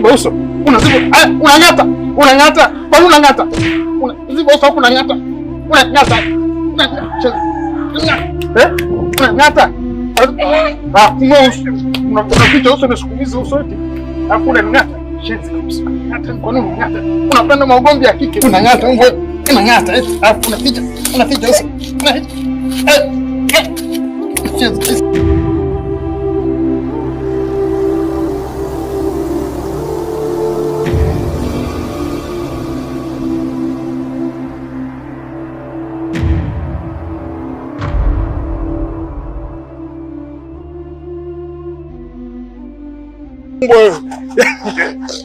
unaziba uso. Unang'ata. Unang'ata. Kwani unang'ata? Unaziba uso unang'ata. Unang'ata. Unang'ata. Unaficha uso na sukumizi uso eti. Alafu unang'ata. Shenzi kabisa. Kwa nini unang'ata? Unapenda maugomvi ya kike. Unang'ata wewe. Unang'ata alafu unaficha uso. Shenzi.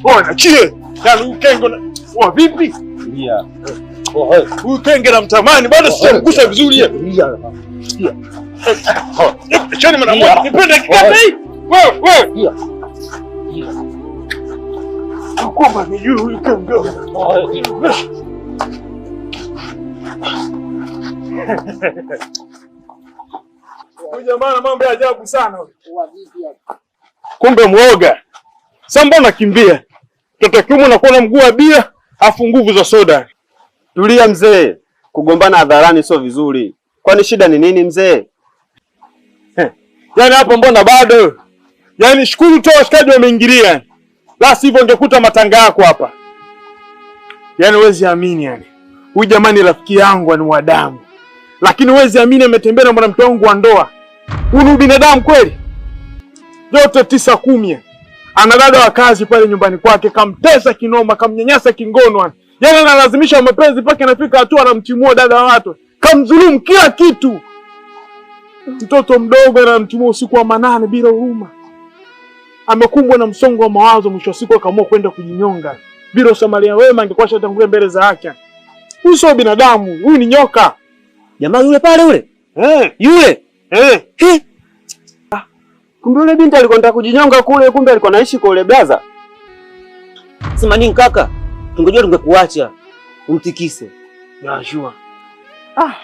Bwana chie. Yaani Kengo wa vipi? Ndio. Huyu Kenge na mtamani bado sijamgusa vizuri yeye. Ndio. Chani mwana mmoja nipende kikata hii. Wewe. Ndio. Akoma ni huyu Kenge. Huyu jamaa mambo ya ajabu sana. Wa vipi hapa? Kumbe muoga. Sasa mbona kimbia? Mtoto kiume unakuwa na mguu wa bia, afu nguvu za soda. Tulia mzee. Kugombana hadharani sio vizuri. Kwani shida ni nini mzee? Yaani hapo mbona bado? Yaani shukuru tu washikaji wameingilia. La sivyo ungekuta matanga yako hapa. Yaani huwezi amini yani. Huyu jamani rafiki yangu ni wa damu. Lakini huwezi amini ametembea na mwanamke wangu wa ndoa. Huyu ni binadamu kweli? Yote 9-10. Ana dada wa kazi pale nyumbani kwake, kamtesa kinoma, kamnyanyasa kingono. Yaani analazimisha mapenzi paka inafika hatua anamtimua dada wa watu. Kamdhulumu kila kitu. Mtoto mdogo anamtimua usiku wa manane bila huruma. Amekumbwa na msongo wa mawazo, mwisho wa siku akaamua kwenda kujinyonga. Bila usamaria wema angekuwa shatangulia mbele za haki. Huyu sio binadamu, huyu ni nyoka. Jamaa yule pale yule? Yule? Kumbe yule binti alikuwa anataka kujinyonga kule, kumbe alikuwa anaishi kwa yule blaza. Sema nini kaka? Tungejua tungekuacha umtikise. Najua.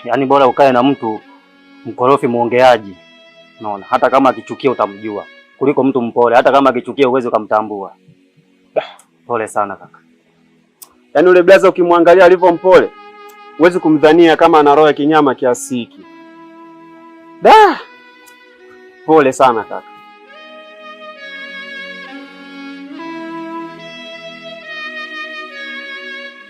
Yaani bora ukae na mtu mkorofi muongeaji. Unaona, hata kama akichukia utamjua. Kuliko mtu mpole, hata kama akichukia uweze kumtambua. Pole sana kaka. Yaani yule blaza ukimwangalia alivyo mpole, huwezi kumdhania kama ana roho ya kinyama kiasi hiki. Pole sana kaka.